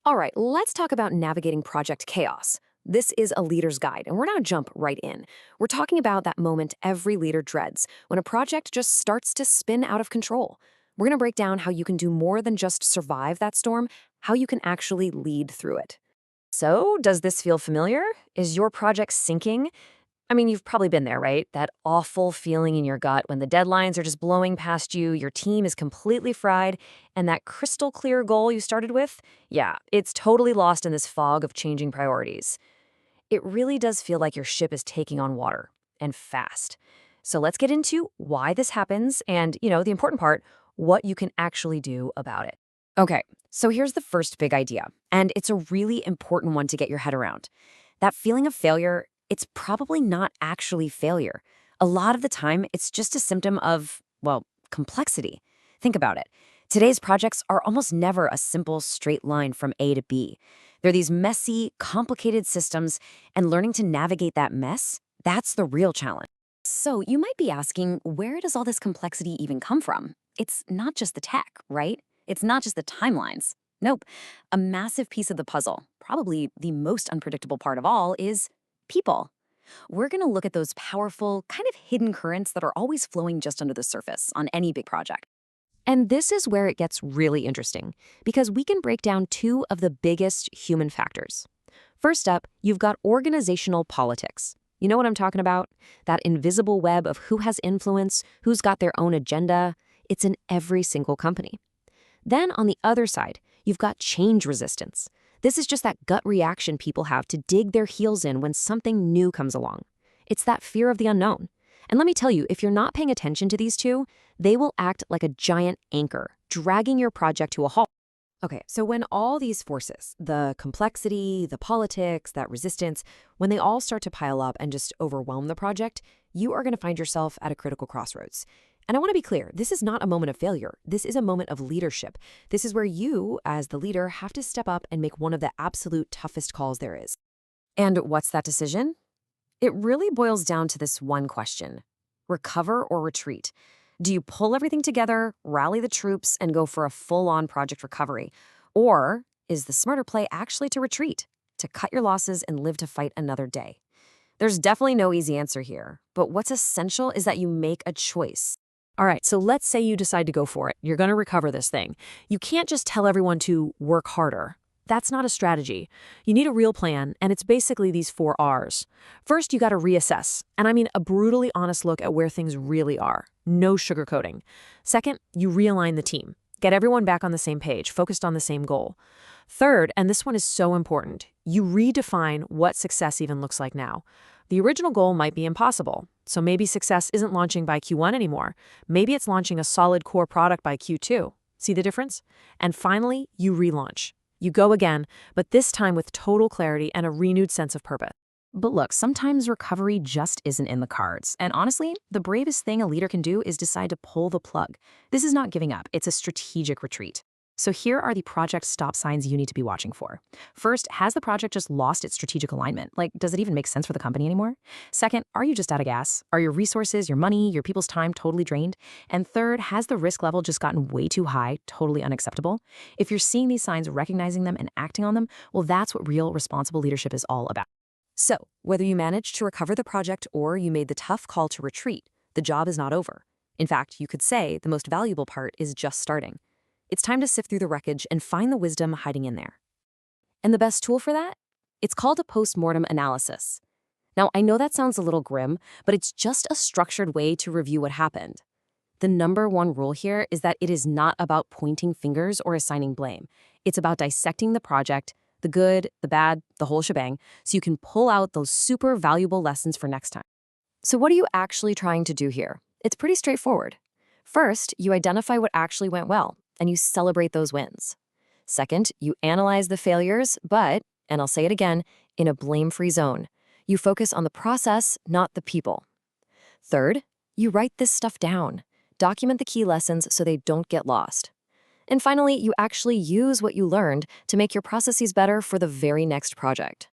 All right, let's talk about navigating Project Chaos. This is a leader's guide, and we're going to jump right in. We're talking about that moment every leader dreads when a project just starts to spin out of control. We're going to break down how you can do more than just survive that storm, how you can actually lead through it. So, does this feel familiar? Is your project sinking? I mean, you've probably been there, right? That awful feeling in your gut when the deadlines are just blowing past you, your team is completely fried, and that crystal clear goal you started with, yeah, it's totally lost in this fog of changing priorities. It really does feel like your ship is taking on water, and fast. So let's get into why this happens and, the important part, what you can actually do about it. Okay, so here's the first big idea, and it's a really important one to get your head around. That feeling of failure, it's probably not actually failure. A lot of the time, it's just a symptom of, well, complexity. Think about it. Today's projects are almost never a simple straight line from A to B. They're these messy, complicated systems, and learning to navigate that mess, that's the real challenge. So you might be asking, where does all this complexity even come from? It's not just the tech, right? It's not just the timelines. Nope. A massive piece of the puzzle, probably the most unpredictable part of all, is people. We're going to look at those powerful, kind of hidden currents that are always flowing just under the surface on any big project. And this is where it gets really interesting, because we can break down two of the biggest human factors. First up, you've got organizational politics. You know what I'm talking about? That invisible web of who has influence, who's got their own agenda. It's in every single company. Then on the other side, you've got change resistance. This is just that gut reaction people have to dig their heels in when something new comes along. It's that fear of the unknown. And let me tell you, if you're not paying attention to these two, they will act like a giant anchor, dragging your project to a halt. Okay, so when all these forces, the complexity, the politics, that resistance, when they all start to pile up and just overwhelm the project, you are going to find yourself at a critical crossroads. And I want to be clear, this is not a moment of failure. This is a moment of leadership. This is where you, as the leader, have to step up and make one of the absolute toughest calls there is. And what's that decision? It really boils down to this one question: recover or retreat? Do you pull everything together, rally the troops, and go for a full-on project recovery? Or is the smarter play actually to retreat, to cut your losses and live to fight another day? There's definitely no easy answer here, but what's essential is that you make a choice. All right, so let's say you decide to go for it. You're going to recover this thing. You can't just tell everyone to work harder. That's not a strategy. You need a real plan, and it's basically these 4 Rs. First, you got to reassess, and I mean a brutally honest look at where things really are. No sugarcoating. Second, you realign the team. Get everyone back on the same page, focused on the same goal. Third, and this one is so important, you redefine what success even looks like now. The original goal might be impossible, so maybe success isn't launching by Q1 anymore. Maybe it's launching a solid core product by Q2. See the difference? And finally, you relaunch. You go again, but this time with total clarity and a renewed sense of purpose. But look, sometimes recovery just isn't in the cards. And honestly, the bravest thing a leader can do is decide to pull the plug. This is not giving up, it's a strategic retreat. So here are the project stop signs you need to be watching for. First, has the project just lost its strategic alignment? Like, does it even make sense for the company anymore? Second, are you just out of gas? Are your resources, your money, your people's time totally drained? And third, has the risk level just gotten way too high, totally unacceptable? If you're seeing these signs, recognizing them, and acting on them, well, that's what real responsible leadership is all about. So, whether you managed to recover the project or you made the tough call to retreat, the job is not over. In fact, you could say the most valuable part is just starting. It's time to sift through the wreckage and find the wisdom hiding in there. And the best tool for that? It's called a post-mortem analysis. Now, I know that sounds a little grim, but it's just a structured way to review what happened. The number one rule here is that it is not about pointing fingers or assigning blame. It's about dissecting the project, the good, the bad, the whole shebang, so you can pull out those super valuable lessons for next time. So what are you actually trying to do here? It's pretty straightforward. First, you identify what actually went well, and you celebrate those wins. Second, you analyze the failures, but, and I'll say it again, in a blame-free zone. You focus on the process, not the people. Third, you write this stuff down. Document the key lessons so they don't get lost. And finally, you actually use what you learned to make your processes better for the very next project.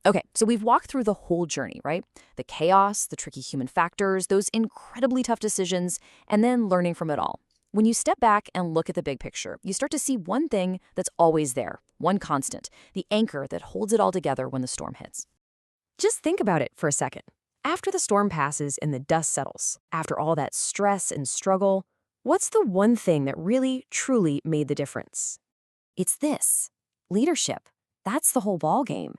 Okay, so we've walked through the whole journey, right? The chaos, the tricky human factors, those incredibly tough decisions, and then learning from it all. When you step back and look at the big picture, you start to see one thing that's always there, one constant, the anchor that holds it all together when the storm hits. Just think about it for a second. After the storm passes and the dust settles, after all that stress and struggle, what's the one thing that really, truly made the difference? It's this: leadership. That's the whole ballgame.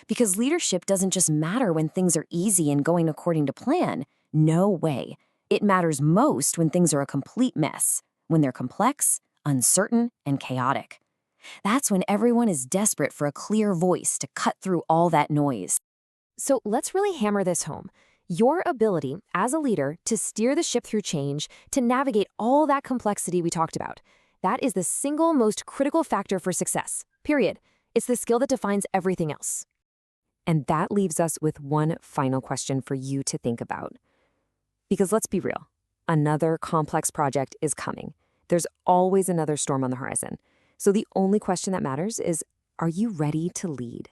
Because leadership doesn't just matter when things are easy and going according to plan. No way. It matters most when things are a complete mess, when they're complex, uncertain, and chaotic. That's when everyone is desperate for a clear voice to cut through all that noise. So let's really hammer this home. Your ability as a leader to steer the ship through change, to navigate all that complexity we talked about, that is the single most critical factor for success, period. It's the skill that defines everything else. And that leaves us with one final question for you to think about. Because let's be real, another complex project is coming. There's always another storm on the horizon. So the only question that matters is, are you ready to lead?